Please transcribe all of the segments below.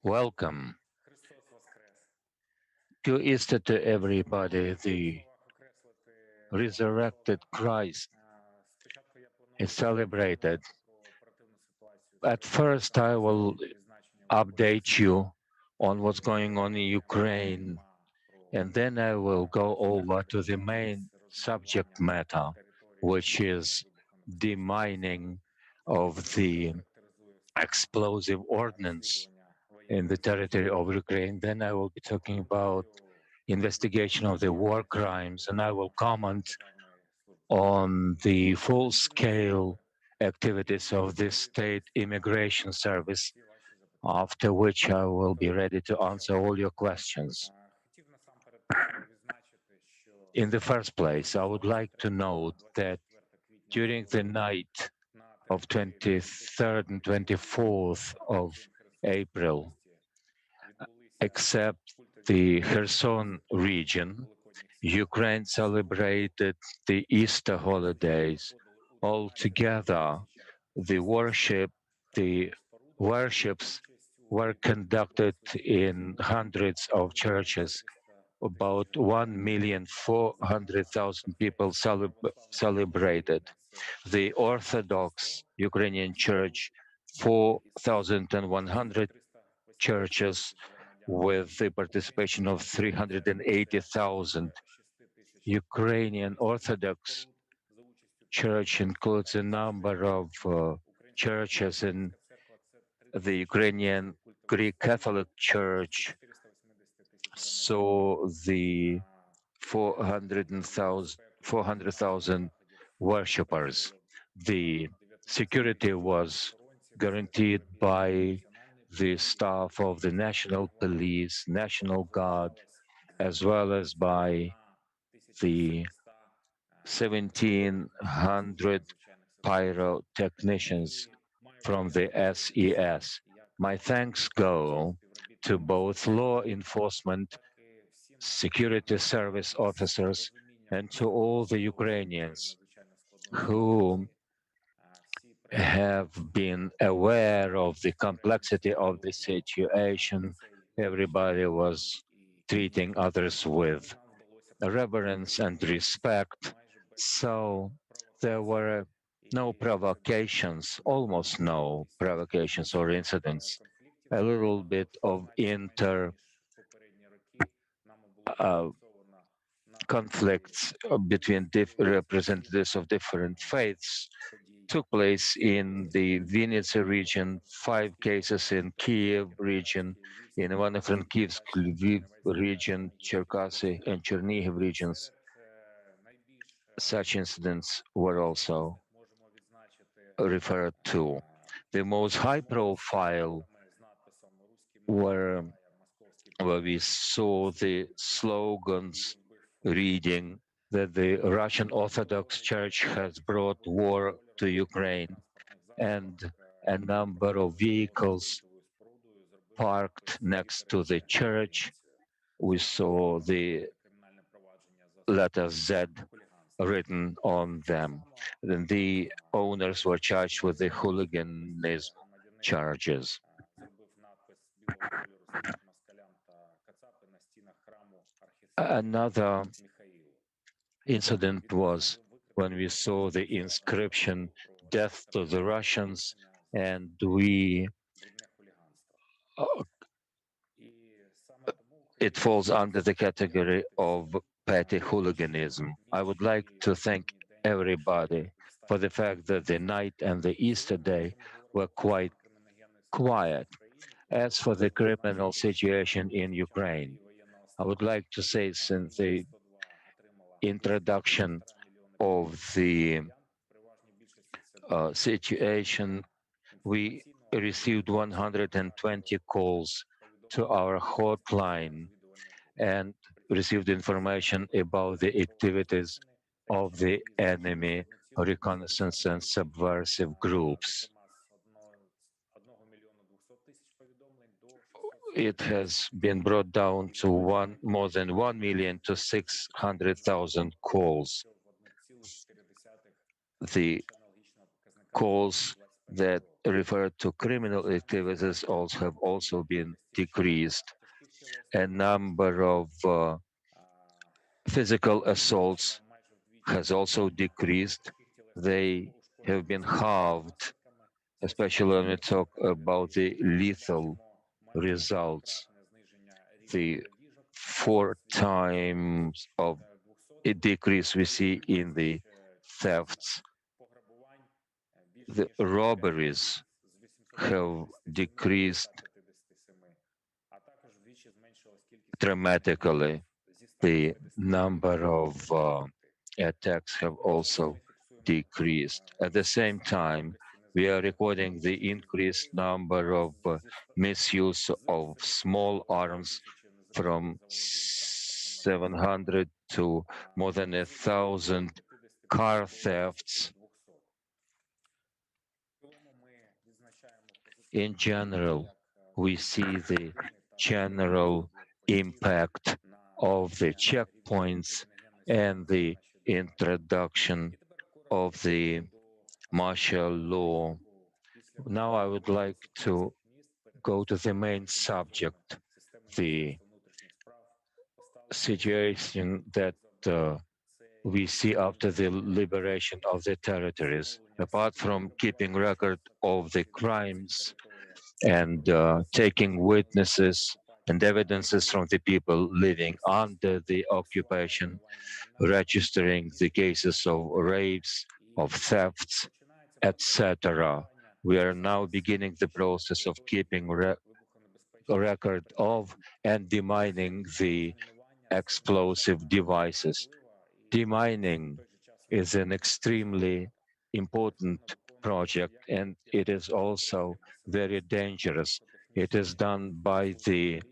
Welcome to Easter to everybody. The resurrected Christ is celebrated. At first, I will update you on what's going on in Ukraine, and then I will go over to the main subject matter, which is demining of the explosive ordnance in the territory of Ukraine. Then I will be talking about investigation of the war crimes, and I will comment on the full-scale activities of the state immigration service, after which I will be ready to answer all your questions. In the first place, I would like to note that during the night of 23rd and 24th of April, except the Kherson region, Ukraine celebrated the Easter holidays. Altogether, the worships were conducted in hundreds of churches. About 1,400,000 people celebrated. The Orthodox Ukrainian Church, 4,100 churches with the participation of 380,000. Ukrainian Orthodox Church includes a number of churches in the Ukrainian Greek Catholic Church. So the 400,000 worshippers. The security was guaranteed by the staff of the National Police, National Guard, as well as by the 1,700 pyrotechnicians from the SES. My thanks go to both law enforcement, security service officers, and to all the Ukrainians who have been aware of the complexity of the situation. Everybody was treating others with reverence and respect. So there were no provocations, almost no provocations or incidents. A little bit of uh, conflicts between representatives of different faiths took place in the Vinnytsia region, 5 cases in Kiev region, in Ivano-Frankivsk, Lviv region, Cherkasy and Chernihiv regions. Such incidents were also referred to. The most high profile were where we saw the slogans reading that the Russian Orthodox Church has brought war to Ukraine, and a number of vehicles parked next to the church. We saw the letter Z written on them. Then the owners were charged with the hooliganism charges. Another incident was when we saw the inscription "Death to the Russians," and uh, it falls under the category of petty hooliganism. I would like to thank everybody for the fact that the night and the Easter day were quite quiet. As for the criminal situation in Ukraine, I would like to say, since the introduction of the situation, we received 120 calls to our hotline and received information about the activities of the enemy, reconnaissance and subversive groups. It has been brought down to more than 1 million to 600,000 calls. The calls that refer to criminal activities also have also been decreased. A number of physical assaults has also decreased. They have been halved, especially when we talk about the lethal results. The four times of a decrease we see in the thefts. The robberies have decreased dramatically. The number of attacks have also decreased. At the same time, we are recording the increased number of misuse of small arms from 700 to more than 1,000 car thefts. In general, we see the general impact of the checkpoints and the introduction of the martial law. Now I would like to go to the main subject, the situation that we see after the liberation of the territories. Apart from keeping record of the crimes and taking witnesses and evidences from the people living under the occupation, registering the cases of rapes, of thefts, etc. We are now beginning the process of keeping record of and demining the explosive devices. Demining is an extremely important project and it is also very dangerous. It is done by the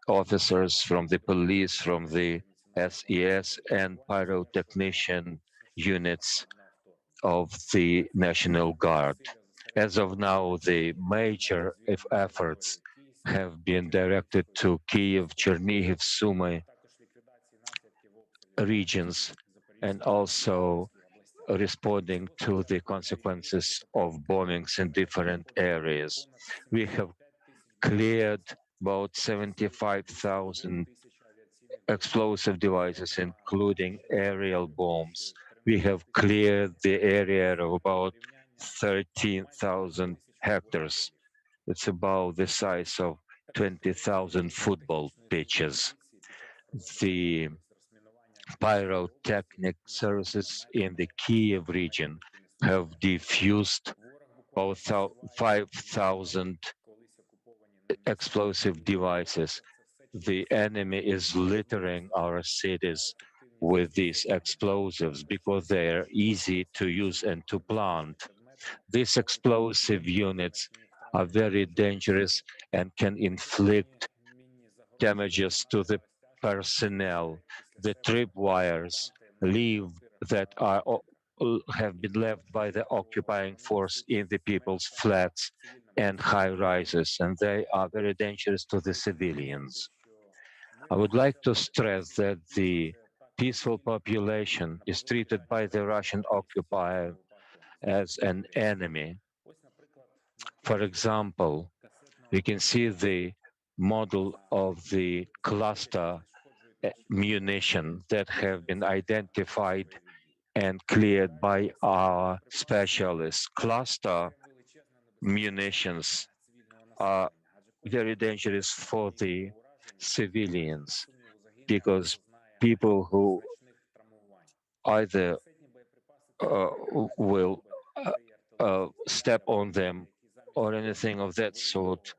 officers from the police, from the SES and pyrotechnician units of the National Guard. As of now, the major efforts have been directed to Kiev, Chernihiv, Sumy regions, and also responding to the consequences of bombings in different areas. We have cleared about 75,000 explosive devices, including aerial bombs. We have cleared the area of about 13,000 hectares. It's about the size of 20,000 football pitches. The pyrotechnic services in the Kiev region have defused about 5,000 explosive devices. The enemy is littering our cities with these explosives because they are easy to use and to plant. These explosive units are very dangerous and can inflict damages to the personnel. The tripwires leave that are have been left by the occupying force in the people's flats and high rises, and they are very dangerous to the civilians. I would like to stress that the peaceful population is treated by the Russian occupier as an enemy. For example, we can see the model of the cluster munition that have been identified and cleared by our specialists. Cluster munitions are very dangerous for the civilians because people who either will step on them or anything of that sort,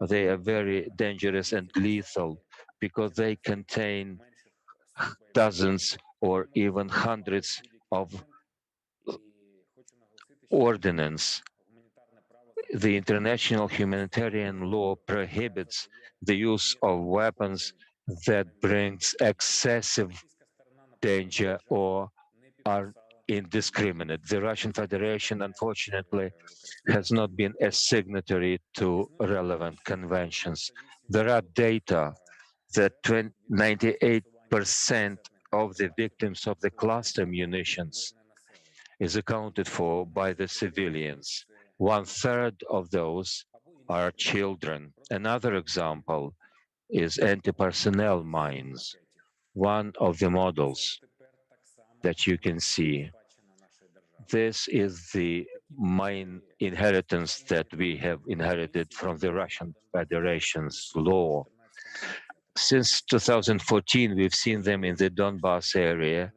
they are very dangerous and lethal because they contain dozens or even hundreds of ordnance. The international humanitarian law prohibits the use of weapons that brings excessive danger or are indiscriminate. The Russian Federation, unfortunately, has not been a signatory to relevant conventions. There are data that 98% of the victims of the cluster munitions is accounted for by the civilians. 1/3 of those are children. Another example is anti-personnel mines, one of the models that you can see. This is the mine inheritance that we have inherited from the Russian Federation's law. Since 2014, we've seen them in the Donbass area,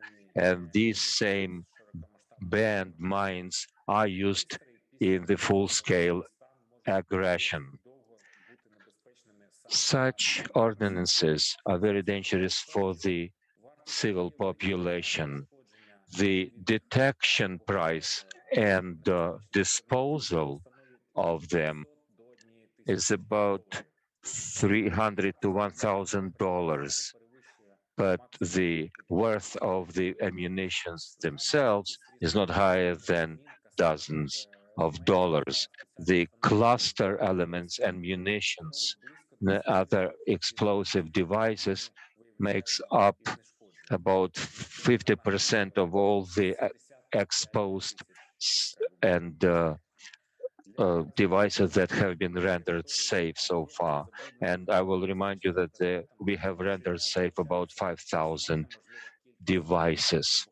and these same banned mines are used in the full-scale aggression. Such ordinances are very dangerous for the civil population. The detection price and disposal of them is about $300 to $1,000, but the worth of the ammunitions themselves is not higher than dozens of dollars. The cluster elements and munitions, the other explosive devices, makes up about 50% of all the exposed and devices that have been rendered safe so far. And I will remind you that we have rendered safe about 5,000 devices.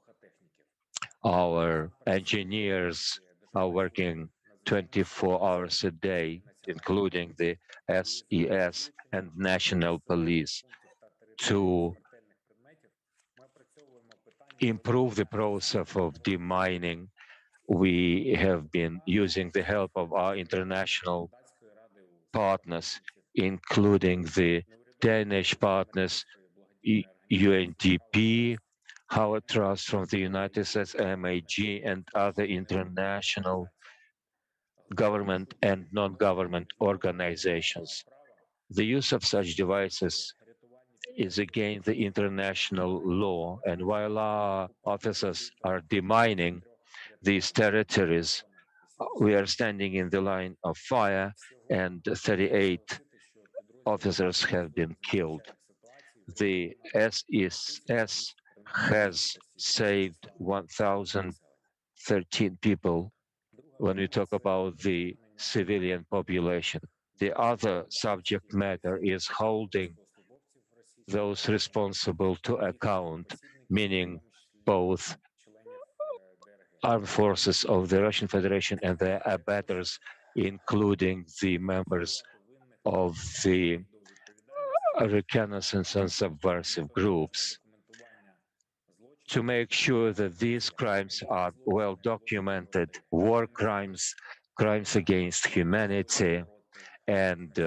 Our engineers are working 24 hours a day, including the SES and National Police, to improve the process of demining. We have been using the help of our international partners, including the Danish partners, UNDP, Howard Trust from the United States, MAG, and other international government and non-government organizations. The use of such devices is against the international law, and while our officers are demining these territories, we are standing in the line of fire, and 38 officers have been killed. The SES has saved 1,013 people when we talk about the civilian population. The other subject matter is holding those responsible to account, meaning both armed forces of the Russian Federation and their abettors, including the members of the reconnaissance and subversive groups, to make sure that these crimes are well documented, war crimes, crimes against humanity, and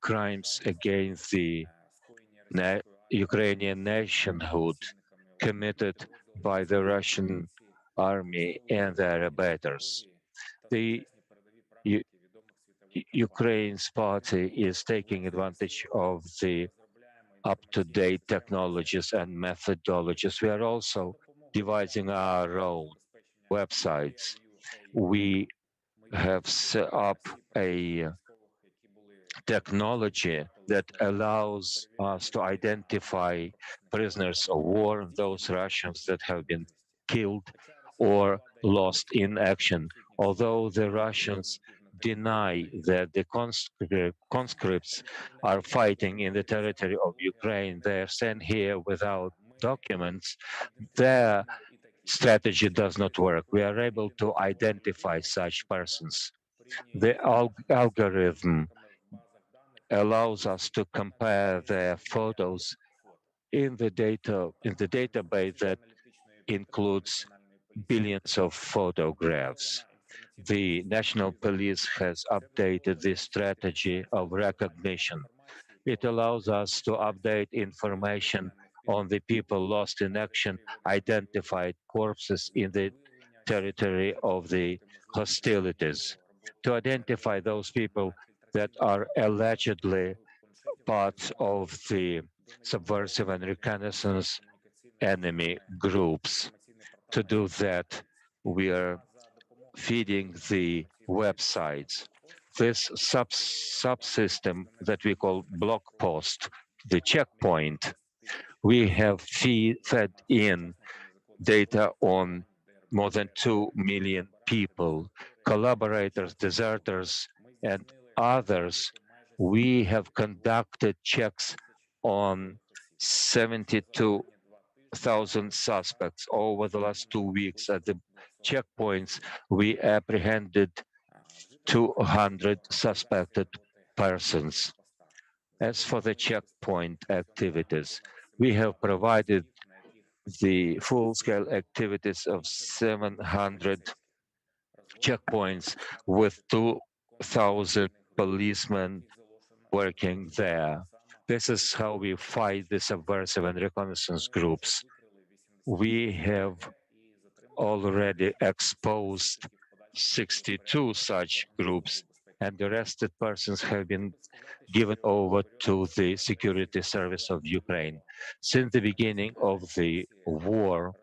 crimes against the Ukrainian nationhood committed by the Russian army and their abettors. The Ukraine's party is taking advantage of the up-to-date technologies and methodologies. We are also devising our own websites. We have set up a technology that allows us to identify prisoners of war, those Russians that have been killed or lost in action. Although the Russians deny that the conscripts are fighting in the territory of Ukraine, they are sent here without documents, their strategy does not work. We are able to identify such persons. The algorithm allows us to compare their photos in the database that includes billions of photographs. The national police has updated this strategy of recognition. It allows us to update information on the people lost in action, identified corpses in the territory of the hostilities, to identify those people that are allegedly part of the subversive and reconnaissance enemy groups. To do that, we are feeding the websites. This subsystem that we call block post, the checkpoint, we have fed in data on more than 2 million people, collaborators, deserters, and others. We have conducted checks on 72,000 suspects over the last 2 weeks. At the checkpoints, we apprehended 200 suspected persons. As for the checkpoint activities, we have provided the full-scale activities of 700 checkpoints with 2,000 policemen working there. This is how we fight the subversive and reconnaissance groups. We have already exposed 62 such groups, and arrested persons have been given over to the security service of Ukraine. Since the beginning of the war,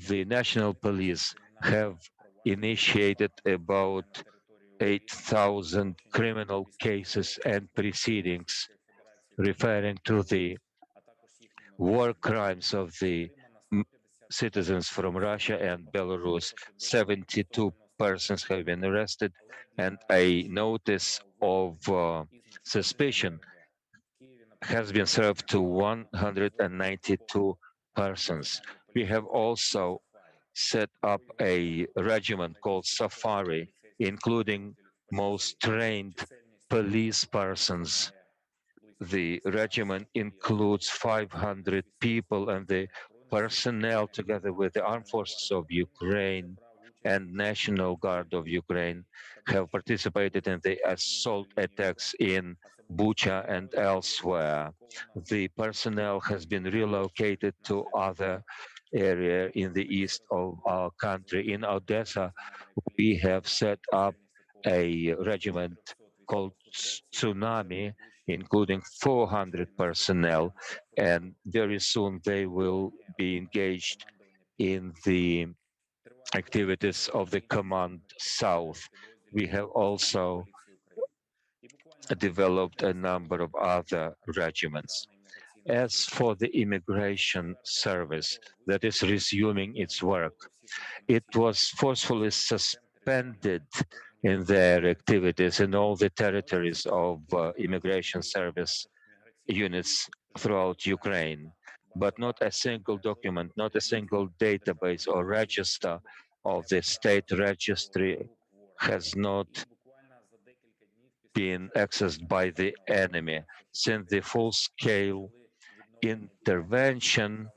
the national police have initiated about 8,000 criminal cases and proceedings referring to the war crimes of the citizens from Russia and Belarus. 72 persons have been arrested, and a notice of suspicion has been served to 192 persons. We have also set up a regiment called Safari, including most trained police persons. The regiment includes 500 people, and the personnel, together with the armed forces of Ukraine and National Guard of Ukraine, have participated in the assault attacks in Bucha and elsewhere. The personnel has been relocated to other area in the east of our country. In Odessa, we have set up a regiment called Tsunami, including 400 personnel, and very soon they will be engaged in the activities of the Command South. We have also developed a number of other regiments. As for the immigration service that is resuming its work, it was forcefully suspended in their activities in all the territories of immigration service units throughout Ukraine. But not a single document, not a single database or register of the state registry has not been accessed by the enemy. Since the full-scale intervention,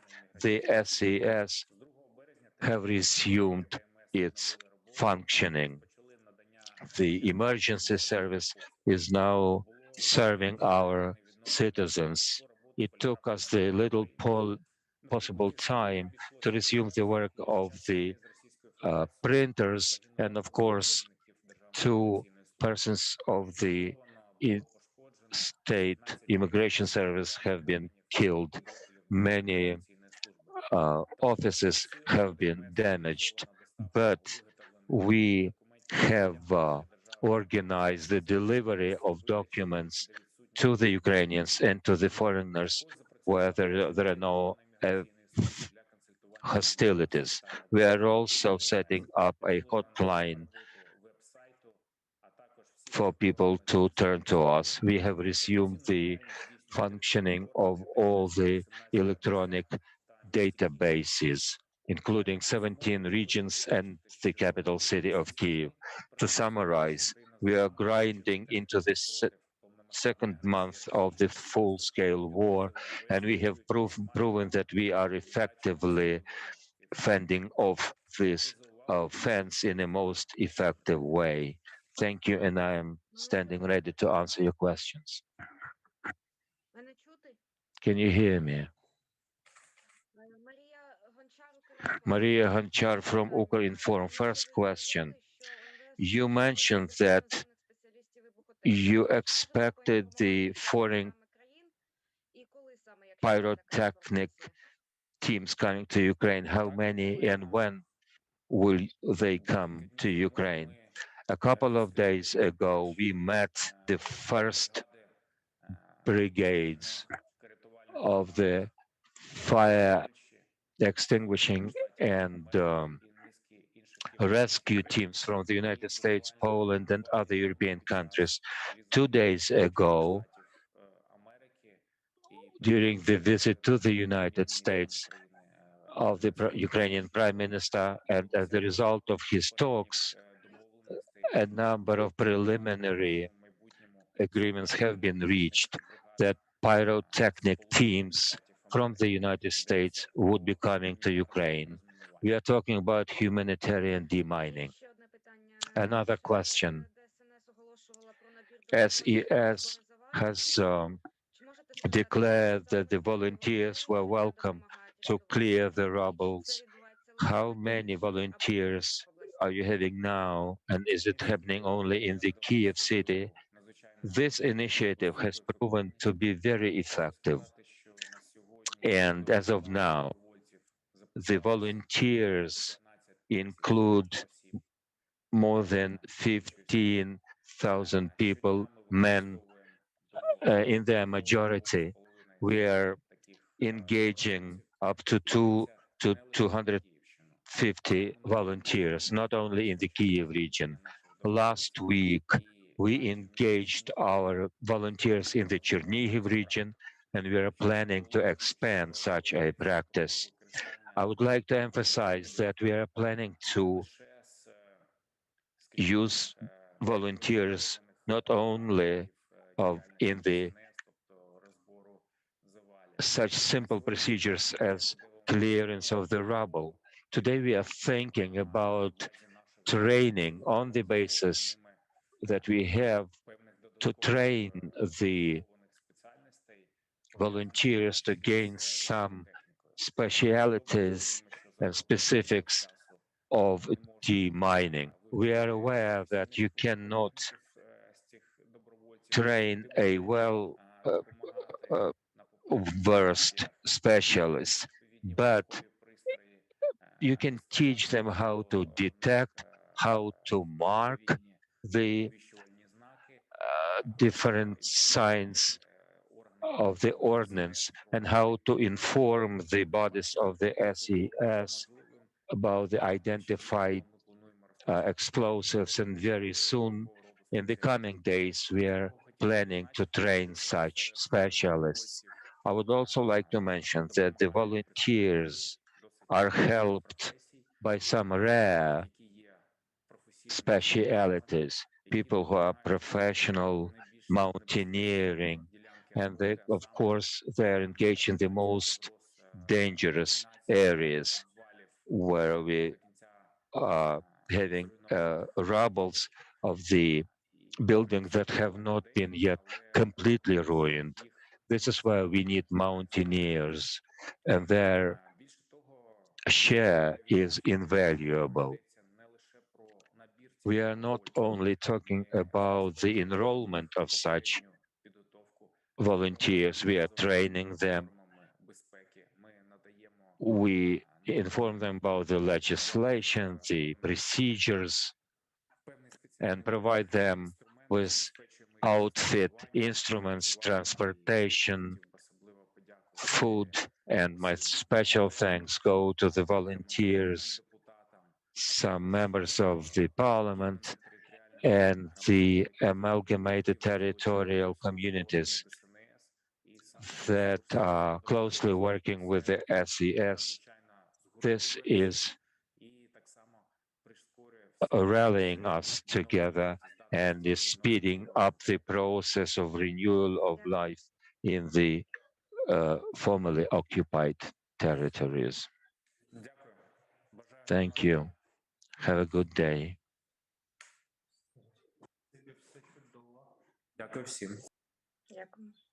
the SES have resumed its functioning. The emergency service is now serving our citizens. It took us the little possible time to resume the work of the printers, and of course, two persons of the state immigration service have been killed. Many offices have been damaged, but we have organized the delivery of documents to the Ukrainians and to the foreigners where there are no hostilities. We are also setting up a hotline for people to turn to us. We have resumed the functioning of all the electronic databases, including 17 regions and the capital city of Kiev. To summarize, we are grinding into the second month of the full-scale war, and we have proven that we are effectively fending off this offense in a most effective way. Thank you, and I am standing ready to answer your questions. Can you hear me? Maria Hanchar from Ukrinform. First question. You mentioned that you expected the foreign pyrotechnic teams coming to Ukraine. How many and when will they come to Ukraine? A couple of days ago, we met the first brigades of the fire extinguishing and rescue teams from the United States, Poland, and other European countries. 2 days ago, during the visit to the United States of the Ukrainian Prime Minister, and as a result of his talks, a number of preliminary agreements have been reached that pyrotechnic teams from the United States would be coming to Ukraine. We are talking about humanitarian demining. Another question. SES has declared that the volunteers were welcome to clear the rubbles. How many volunteers are you having now? And is it happening only in the Kiev city? This initiative has proven to be very effective. And as of now, the volunteers include more than 15,000 people, men in their majority. We are engaging up to 250 volunteers, not only in the Kiev region. Last week, we engaged our volunteers in the Chernihiv region, and we are planning to expand such a practice. I would like to emphasize that we are planning to use volunteers not only in the such simple procedures as clearance of the rubble. Today we are thinking about training on the basis that we have to train the volunteers to gain some specialities and specifics of demining. We are aware that you cannot train a well versed specialist, but you can teach them how to detect, how to mark the different signs of the ordnance, and how to inform the bodies of the SES about the identified explosives. And very soon, in the coming days, we are planning to train such specialists. I would also like to mention that the volunteers are helped by some rare specialities, people who are professional mountaineering, and they, of course, they're engaged in the most dangerous areas where we are having rubbles of the buildings that have not been yet completely ruined. This is why we need mountaineers, and their share is invaluable. We are not only talking about the enrollment of such volunteers, we are training them. We inform them about the legislation, the procedures, and provide them with outfit, instruments, transportation, food. And my special thanks go to the volunteers, some members of the parliament, and the amalgamated territorial communities that are closely working with the SES. This is rallying us together and is speeding up the process of renewal of life in the formerly occupied territories. Thank you. Have a good day. Дякую всім. Дякую.